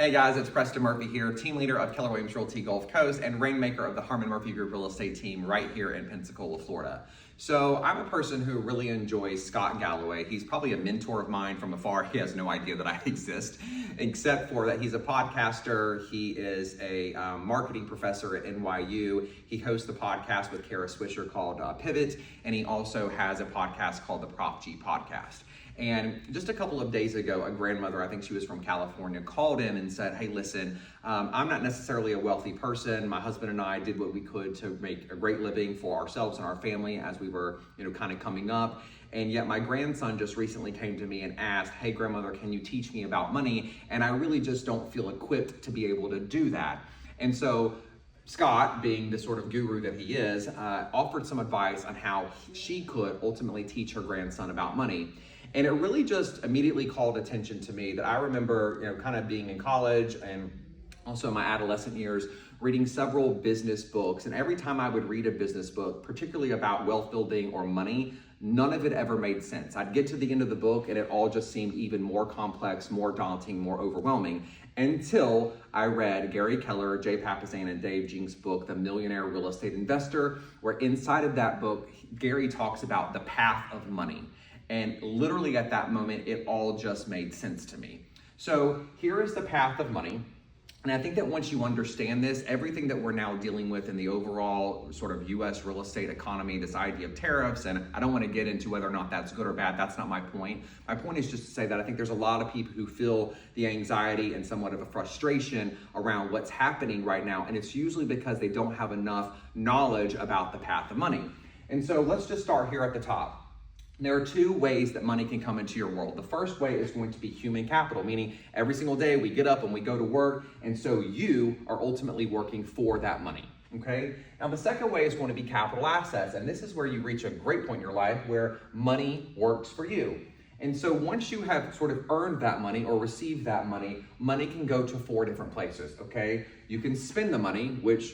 Hey guys, it's Preston Murphy here, team leader of Keller Williams Realty Gulf Coast and rainmaker of the Harmon Murphy Group Real Estate team right here in Pensacola, Florida. So I'm a person who really enjoys Scott Galloway. He's probably a mentor of mine from afar. He has no idea that I exist, except for that he's a podcaster. He is a marketing professor at NYU. He hosts the podcast with Kara Swisher called Pivot, and he also has a podcast called the Prop G Podcast. And just a couple of days ago, a grandmother, I think she was from California, called in and said, hey, listen, I'm not necessarily a wealthy person. My husband and I did what we could to make a great living for ourselves and our family as we were, kind of coming up. And yet my grandson just recently came to me and asked, hey, grandmother, can you teach me about money? And I really just don't feel equipped to be able to do that. And so Scott, being the sort of guru that he is, offered some advice on how she could ultimately teach her grandson about money. And it really just immediately called attention to me that I remember, kind of being in college and also in my adolescent years, reading several business books. And every time I would read a business book, particularly about wealth building or money, none of it ever made sense. I'd get to the end of the book and it all just seemed even more complex, more daunting, more overwhelming, until I read Gary Keller, Jay Papasan, and Dave Jenks' book, The Millionaire Real Estate Investor, where inside of that book, Gary talks about the path of money. And literally at that moment, it all just made sense to me. So here is the path of money. And I think that once you understand this, everything that we're now dealing with in the overall sort of US real estate economy, this idea of tariffs, and I don't want to get into whether or not that's good or bad, that's not my point. My point is just to say that I think there's a lot of people who feel the anxiety and somewhat of a frustration around what's happening right now. And it's usually because they don't have enough knowledge about the path of money. And so let's just start here at the top. There are two ways that money can come into your world. The first way is going to be human capital, meaning every single day we get up and we go to work, and so you are ultimately working for that money, okay? Now the second way is going to be capital assets, and this is where you reach a great point in your life where money works for you. And so once you have sort of earned that money or received that money, money can go to four different places, okay? You can spend the money, which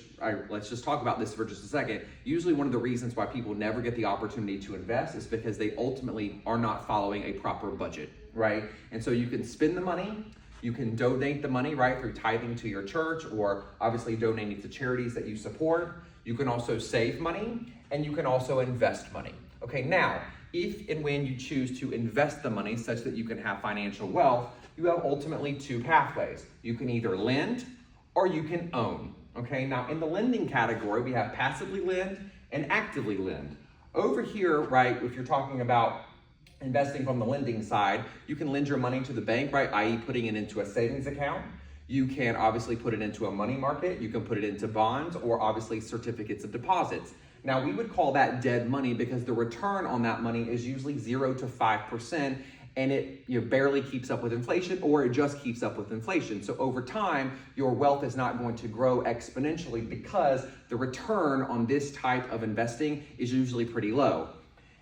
let's just talk about this for just a second. Usually one of the reasons why people never get the opportunity to invest is because they ultimately are not following a proper budget, right? And so you can spend the money, you can donate the money, right, through tithing to your church or obviously donating to charities that you support. You can also save money and you can also invest money. Okay, now, if and when you choose to invest the money such that you can have financial wealth, you have ultimately two pathways. You can either lend or you can own. Okay, now in the lending category, we have passively lend and actively lend. Over here, right, if you're talking about investing from the lending side, you can lend your money to the bank, right, i.e. putting it into a savings account. You can obviously put it into a money market. You can put it into bonds or obviously certificates of deposits. Now we would call that dead money because the return on that money is usually 0 to 5%, and it barely keeps up with inflation, or it just keeps up with inflation. So over time, your wealth is not going to grow exponentially because the return on this type of investing is usually pretty low.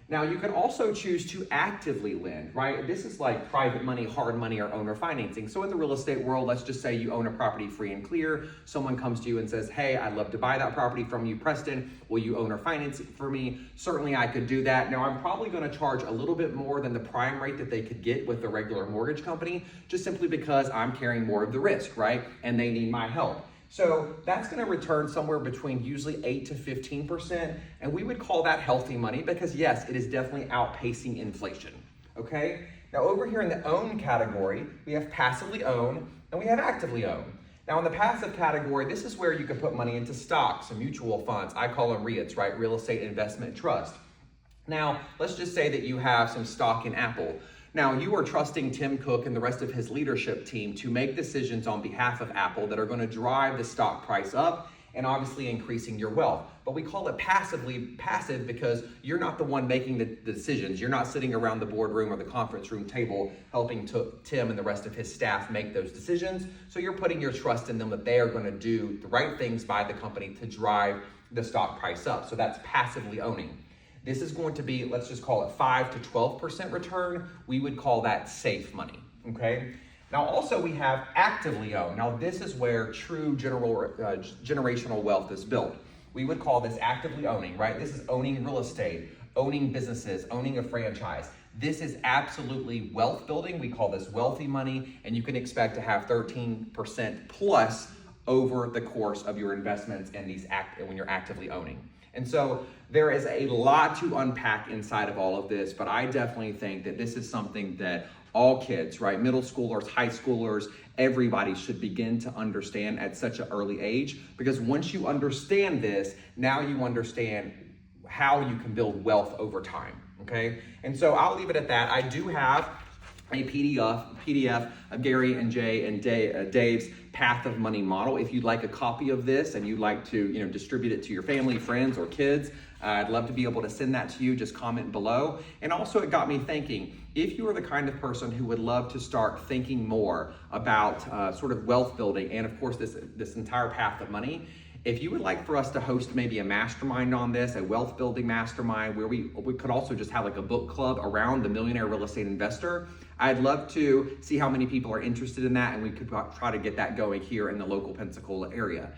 Now you can also choose to actively lend, right? This is like private money, hard money, or owner financing. So in the real estate world, let's just say you own a property free and clear. Someone comes to you and says, hey, I'd love to buy that property from you, Preston. Will you owner finance it for me? Certainly I could do that. Now I'm probably gonna charge a little bit more than the prime rate that they could get with the regular mortgage company, just simply because I'm carrying more of the risk, right? And they need my help. So that's going to return somewhere between usually 8 to 15%, and we would call that healthy money because yes, it is definitely outpacing inflation, okay? Now over here in the own category, we have passively own and we have actively own. Now in the passive category, this is where you can put money into stocks and mutual funds. I call them REITs, right? Real Estate Investment Trust. Now, let's just say that you have some stock in Apple. Now, you are trusting Tim Cook and the rest of his leadership team to make decisions on behalf of Apple that are going to drive the stock price up and obviously increasing your wealth. But we call it passive because you're not the one making the decisions. You're not sitting around the boardroom or the conference room table helping Tim and the rest of his staff make those decisions. So you're putting your trust in them that they are going to do the right things by the company to drive the stock price up. So that's passively owning. This is going to be, let's just call it 5 to 12% return. We would call that safe money, okay? Now also we have actively owned. Now this is where true generational wealth is built. We would call this actively owning, right? This is owning real estate, owning businesses, owning a franchise. This is absolutely wealth building. We call this wealthy money, and you can expect to have 13% plus over the course of your investments in these when you're actively owning. And so there is a lot to unpack inside of all of this, but I definitely think that this is something that all kids, right? Middle schoolers, high schoolers, everybody should begin to understand at such an early age, because once you understand this, now you understand how you can build wealth over time, okay? And so I'll leave it at that. I do have a PDF of Gary and Jay and Dave's Path of Money model. If you'd like a copy of this and you'd like to distribute it to your family, friends, or kids, I'd love to be able to send that to you. Just comment below. And also, it got me thinking, if you are the kind of person who would love to start thinking more about sort of wealth building and of course this entire path of money, if you would like for us to host maybe a mastermind on this, a wealth building mastermind, where we could also just have like a book club around the Millionaire Real Estate Investor, I'd love to see how many people are interested in that, and we could try to get that going here in the local Pensacola area.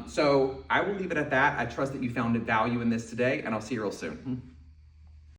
So I will leave it at that. I trust that you found value in this today, and I'll see you real soon.